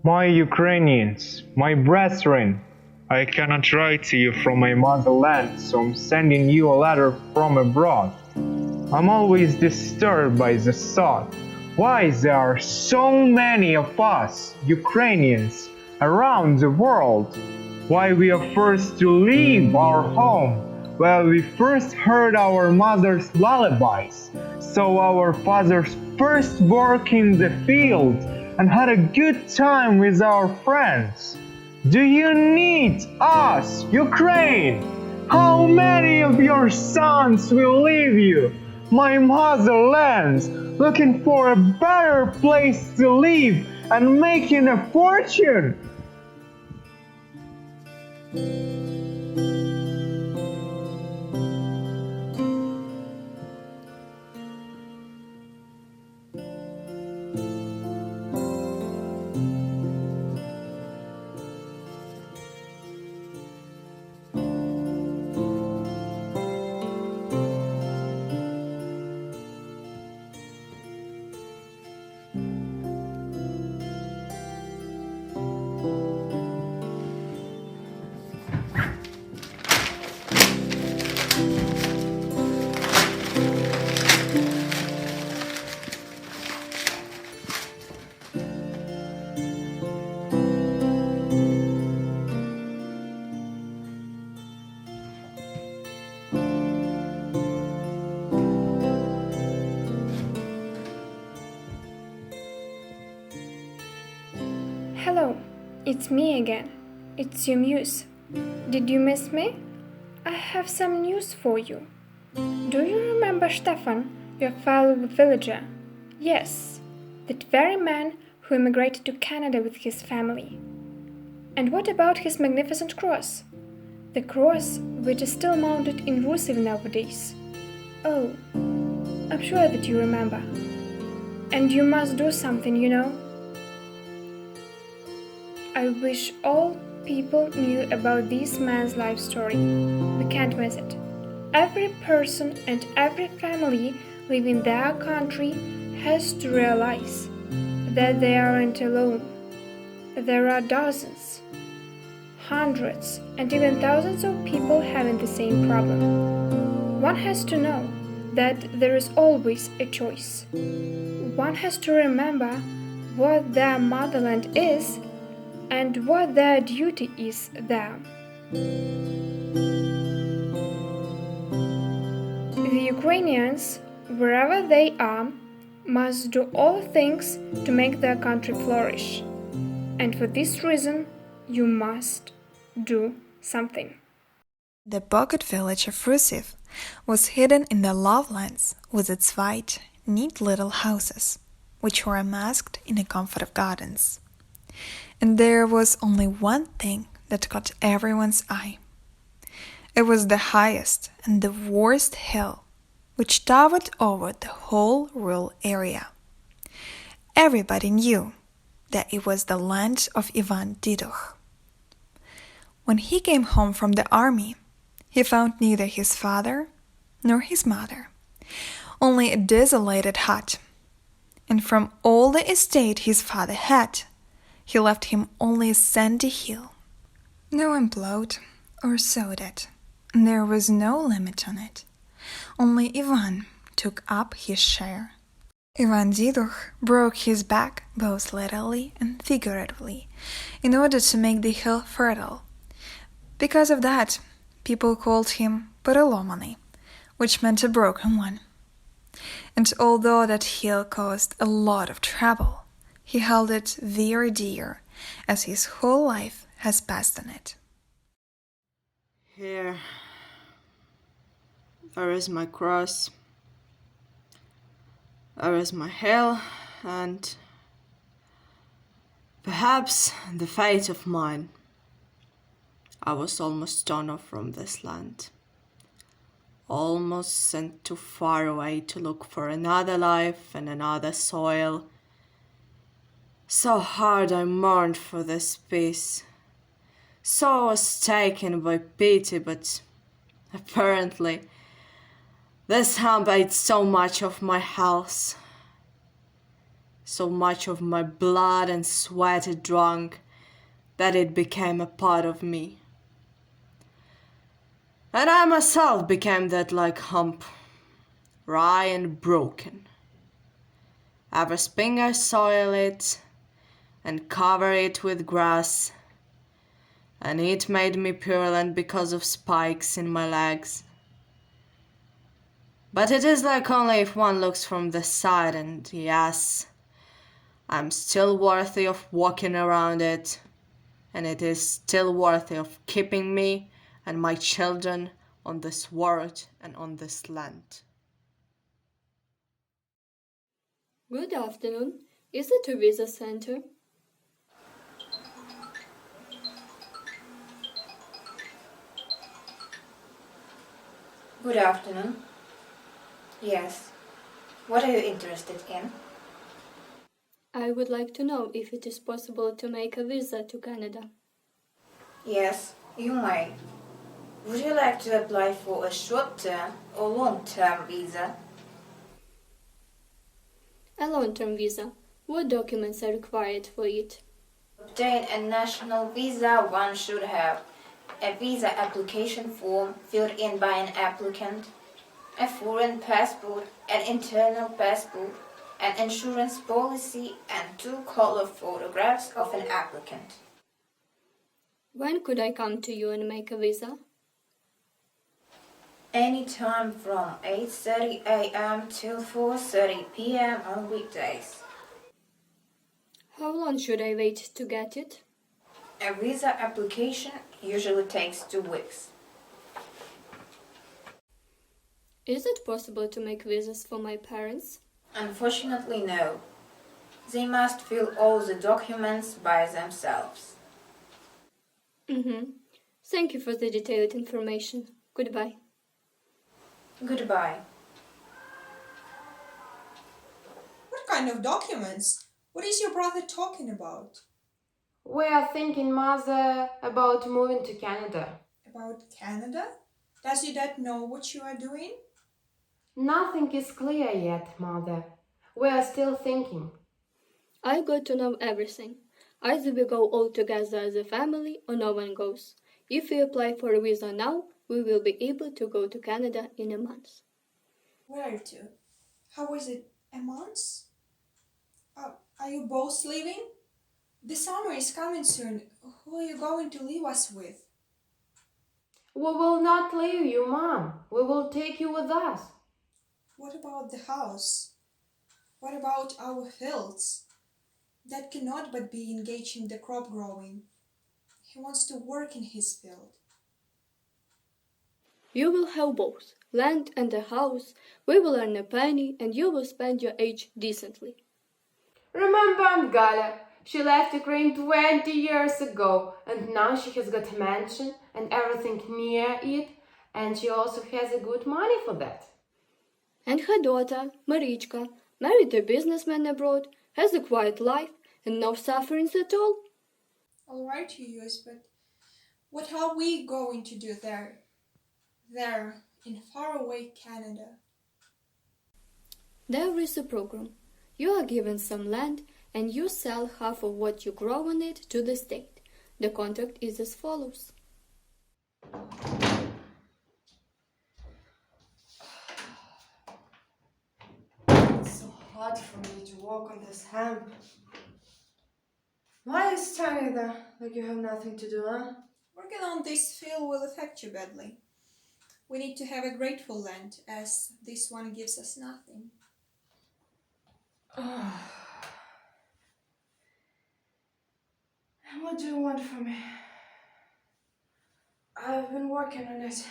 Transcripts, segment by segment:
My Ukrainians, my brethren, I cannot write to you from my motherland, so I'm sending you a letter from abroad. I'm always disturbed by the thought, why there are so many of us, Ukrainians, around the world? Why we are forced to leave our home, where we first heard our mother's lullabies, saw our fathers first work in the field, and had a good time with our friends. Do you need us, Ukraine? How many of your sons will leave you, my motherland, looking for a better place to live and making a fortune? Hello, it's me again. It's your muse. Did you miss me? I have some news for you. Do you remember Stefan, your fellow villager? Yes, that very man who immigrated to Canada with his family. And what about his magnificent cross? The cross which is still mounted in lіцеїв nowadays. Oh, I'm sure that you remember. And you must do something, you know. I wish all people knew about this man's life story. We can't miss it. Every person and every family living in their country has to realize that they aren't alone. There are dozens, hundreds, and even thousands of people having the same problem. One has to know that there is always a choice. One has to remember what their motherland is and what their duty is there. The Ukrainians, wherever they are, must do all things to make their country flourish. And for this reason, you must do something. The pocket village of Lіцеїв was hidden in the lowlands with its white, neat little houses, which were masked in the comfort of gardens. And there was only one thing that caught everyone's eye. It was the highest and the worst hill, which towered over the whole rural area. Everybody knew that it was the land of Іван Дідух. When he came home from the army, he found neither his father nor his mother, only a desolated hut. And from all the estate his father had, he left him only a sandy hill. No one plowed or sowed it, and there was no limit on it. Only Ivan took up his share. Іван Дідух broke his back both literally and figuratively in order to make the hill fertile. Because of that, people called him переломаний, which meant a broken one. And although that hill caused a lot of trouble, he held it very dear, as his whole life has passed on it. Here, there is my cross, there is my hill, and perhaps the fate of mine. I was almost torn off from this land, almost sent too far away to look for another life and another soil. So hard I mourned for this peace, so I was taken by pity, but apparently this harm ate so much of my health. So much of my blood and sweat it drank that it became a part of me. And I myself became that like hump, dry and broken. Every spring I soil it and cover it with grass, and it made me purulent because of spikes in my legs. But it is like only if one looks from the side, and yes, I'm still worthy of walking around it, and it is still worthy of keeping me and my children on this world and on this land. Good afternoon. Is it a visa center? Good afternoon. Yes. What are you interested in? I would like to know if it is possible to make a visa to Canada. Yes, you may. Would you like to apply for a short-term or long-term visa? A long-term visa. What documents are required for it? To obtain a national visa, one should have a visa application form filled in by an applicant, a foreign passport, an internal passport, an insurance policy, and 2 color photographs of an applicant. When could I come to you and make a visa? Anytime from 8:30 a.m. till 4:30 p.m. on weekdays. How long should I wait to get it? A visa application usually takes 2 weeks. Is it possible to make visas for my parents? Unfortunately, no. They must fill all the documents by themselves. Thank you for the detailed information. Goodbye. Goodbye. What kind of documents? What is your brother talking about? We are thinking, Mother, about moving to Canada. About Canada? Does your dad know what you are doing? Nothing is clear yet, Mother. We are still thinking. I got to know everything. Either we go all together as a family or no one goes. If we apply for a visa now, we will be able to go to Canada in a month. Where to? How is it? A month? Are you both leaving? The summer is coming soon. Who are you going to leave us with? We will not leave you, Mom. We will take you with us. What about the house? What about our fields? Dad cannot but be engaged in the crop growing. He wants to work in his field. You will have both, land and a house. We will earn a penny and you will spend your age decently. Remember Aunt Galia? She left Ukraine 20 years ago, and now she has got a mansion and everything near it, and she also has a good money for that. And her daughter, Marichka, married a businessman abroad, has a quiet life and no sufferings at all. All right, Yuyus, but what are we going to do there? There, in faraway Canada. There is a program. You are given some land and you sell half of what you grow on it to the state. The contract is as follows. It's so hard for me to walk on this hemp. Why are you standing there like you have nothing to do, huh? Working on this field will affect you badly. We need to have a grateful land, as this one gives us nothing. What do you want from me? I've been working on it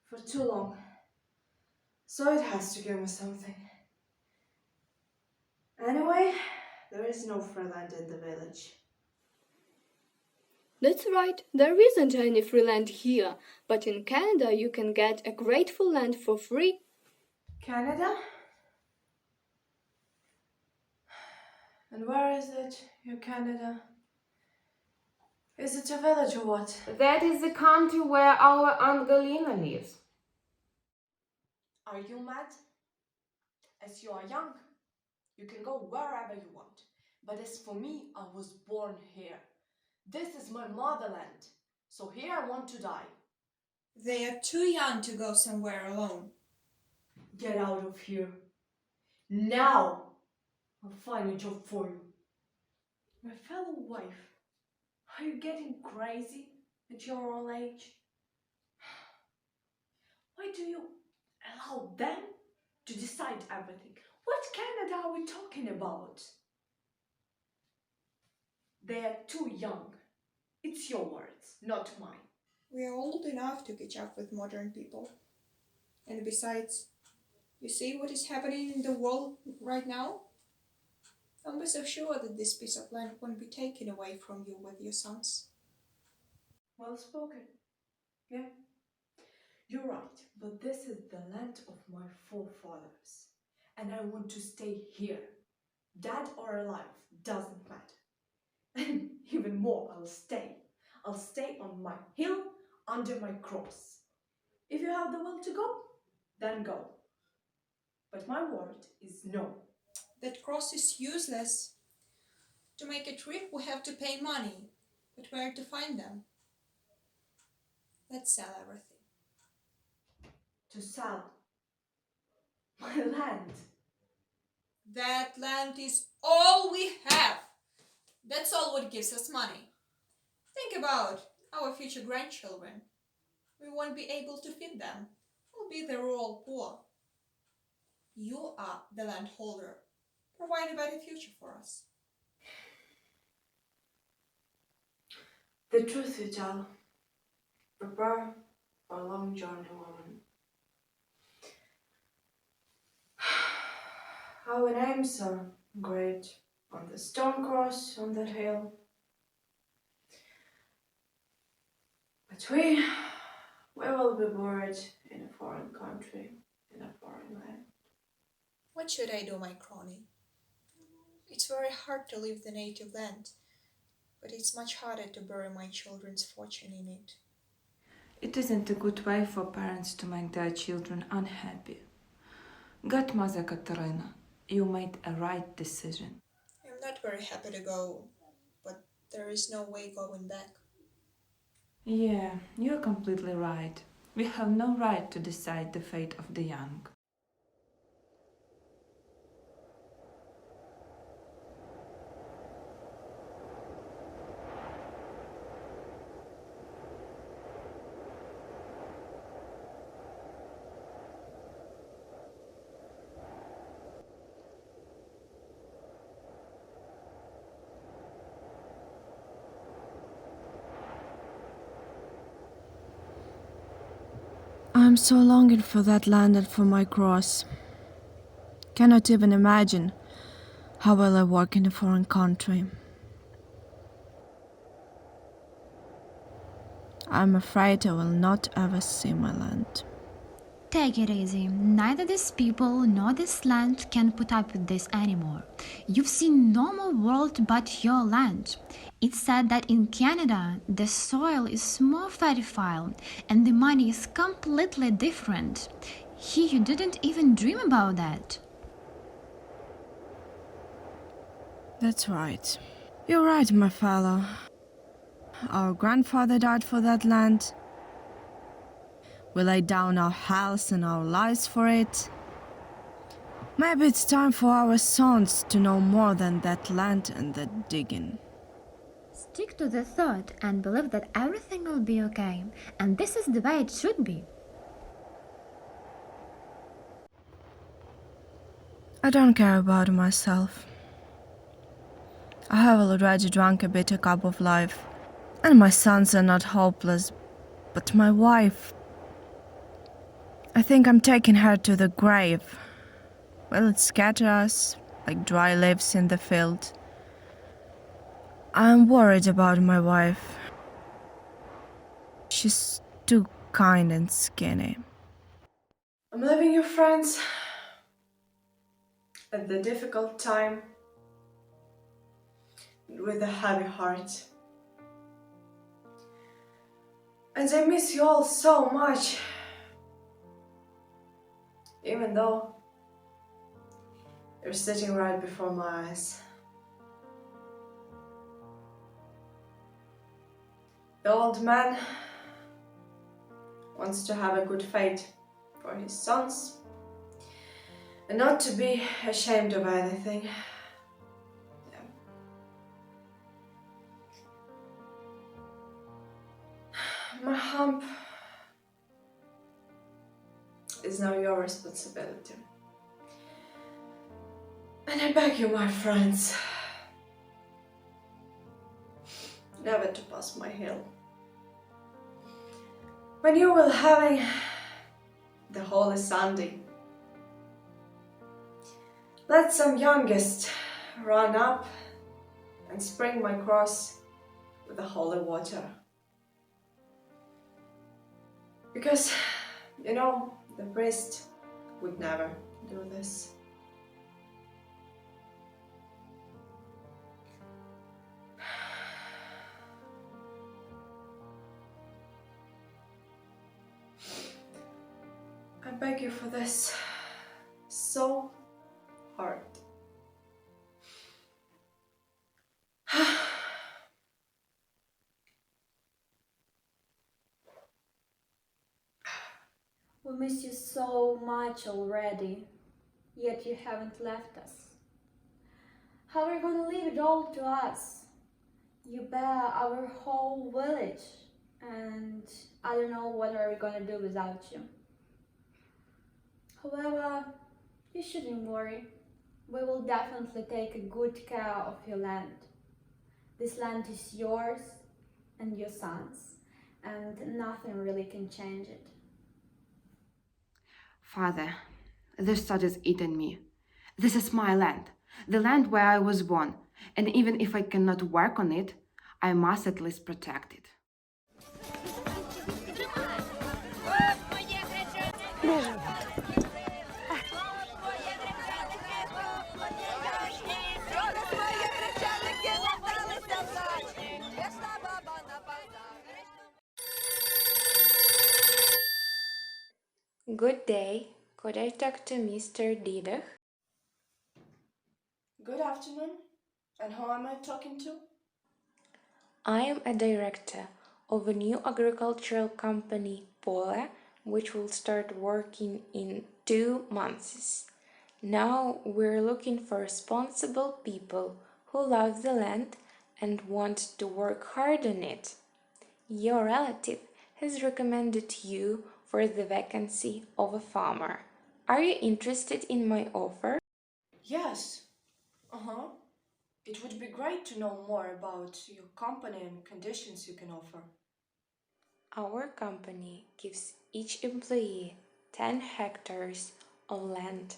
for too long, so it has to give me something. Anyway, there is no free land in the village. That's right, there isn't any free land here, but in Canada you can get a grateful land for free. Canada? And where is it, your Canada? Is it a village or what? That is the country where our Aunt Galina lives. Are you mad? As you are young, You can go wherever you want. But as for me, I was born here. This is my motherland. So here I want to die. They are too young to go somewhere alone. Get out of here. Now! I'll find a job for you. My fellow wife, are you getting crazy at your old age? Why do you allow them to decide everything? What Canada are we talking about? They are too young. It's your words, not mine. We are old enough to catch up with modern people. And besides, you see what is happening in the world right now? Don't be so sure that this piece of land won't be taken away from you with your sons. Well spoken. Yeah. You're right, but this is the land of my forefathers. And I want to stay here. Dead or alive, doesn't matter. And even more, I'll stay. I'll stay on my hill under my cross. If you have the will to go, then go. But my word is no. That cross is useless. To make a trip, we have to pay money. But where to find them? Let's sell everything. To sell my land. That land is all we have. That's all what gives us money. Think about our future grandchildren. We won't be able to feed them. We'll be there all poor. You are the landholder. Provide a better future for us. The truth you tell. Prepare for a long journey, woman. Our names are great on the stone cross on that hill. But we will be buried in a foreign country, in a foreign land. What should I do, my crony? It's very hard to leave the native land, but it's much harder to bury my children's fortune in it. It isn't a good way for parents to make their children unhappy. Godmother Katerina, you made a right decision. I'm not very happy to go, but there is no way going back. Yeah, you're completely right. We have no right to decide the fate of the young. I'm so longing for that land and for my cross. Cannot even imagine how will I work in a foreign country. I'm afraid I will not ever see my land. Take it easy. Neither these people nor this land can put up with this anymore. You've seen no more world but your land. It's said that in Canada, the soil is more fertile and the money is completely different. Here you didn't even dream about that. That's right. You're right, my fellow. Our grandfather died for that land. We laid down our house and our lives for it. Maybe it's time for our sons to know more than that land and that digging. Stick to the thought and believe that everything will be okay. And this is the way it should be. I don't care about myself. I have already drunk a bitter cup of life. And my sons are not hopeless. But my wife... I think I'm taking her to the grave. Will it scatter us like dry leaves in the field? I'm worried about my wife. She's too kind and skinny. I'm leaving you, friends, at the difficult time, with a heavy heart. And I miss you all so much. Even though You're sitting right before my eyes. The old man wants to have a good fate for his sons and not to be ashamed of anything. Yeah. My hump is now your responsibility. And I beg you, my friends, never to pass my hill. When you will having the Holy Sunday, let some youngest run up and sprinkle my cross with the holy water. Because, you know, the priest would never do this. I beg you for this so hard. We miss you so much already, yet you haven't left us. How are you going to leave it all to us? You bear our whole village, and I don't know what are we going to do without you. However, you shouldn't worry. We will definitely take good care of your land. This land is yours and your sons, and nothing really can change it. Father, the studies eaten me. This is my land, the land where I was born, and even if I cannot work on it, I must at least protect it. Good day. Could I talk to Mr. Didach? Good afternoon. And who am I talking to? I am a director of a new agricultural company, Pole, which will start working in 2 months. Now we're looking for responsible people who love the land and want to work hard on it. Your relative has recommended you for the vacancy of a farmer. Are you interested in my offer? Yes. It would be great to know more about your company and conditions you can offer. Our company gives each employee 10 hectares of land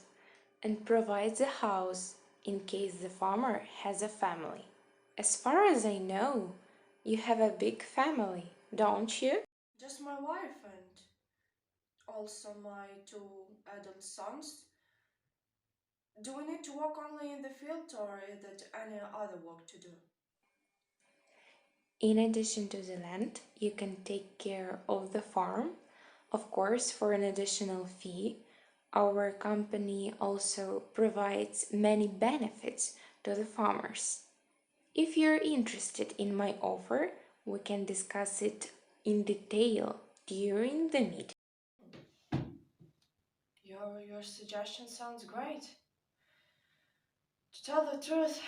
and provides a house in case the farmer has a family. As far as I know, you have a big family, don't you? Just my wife and also my 2 adult sons. Do we need to work only in the field or is there any other work to do? In addition to the land, you can take care of the farm, of course, for an additional fee. Our company also provides many benefits to the farmers. If you're interested in my offer, we can discuss it in detail during the meeting. Your suggestion sounds great. To tell the truth,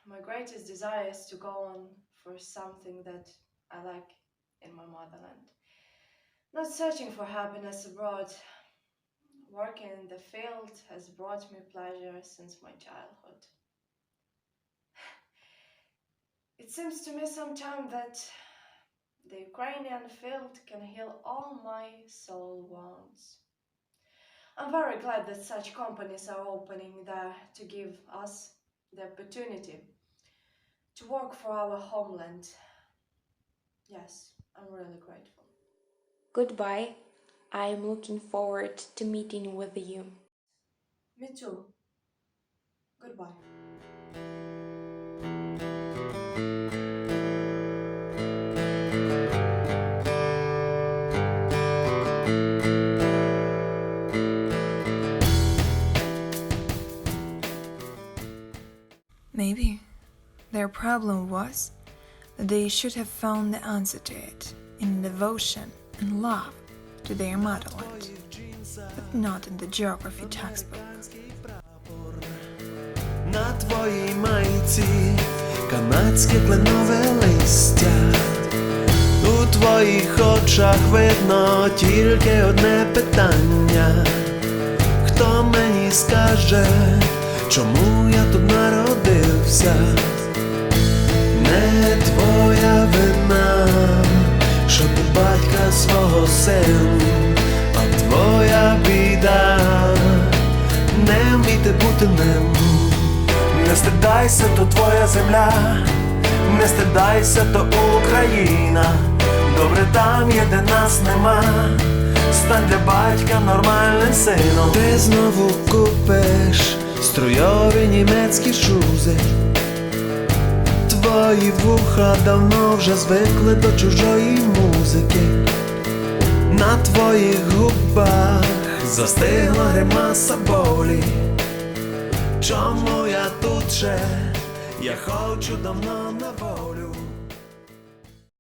my greatest desire is to go on for something that I like in my motherland. Not searching for happiness abroad. Working in the field has brought me pleasure since my childhood. It seems to me sometimes that the Ukrainian field can heal all my soul wounds. I'm very glad that such companies are opening there to give us the opportunity to work for our homeland. Yes, I'm really grateful. Goodbye. I'm looking forward to meeting with you. Me too. Goodbye. Maybe their problem was that they should have found the answer to it in devotion and love to their motherland, but not in the geography textbook. На твоїй майці канадське кленове листя. У твоїх очах видно тільки одне питання. Хто мені скаже, чому я тут народився? Не твоя вина, що ти батька свого син, а твоя біда не вміти бути ним. Не стидайся, то твоя земля, не стидайся, то Україна. Добре там є, де нас нема, стань для батька нормальним сином. Ти знову купиш струйові німецькі шузи. Твої вуха давно вже звикли до чужої музики. На твоїх губах застигла гримаса болі. Чому я тут ще? Я хочу давно на волі.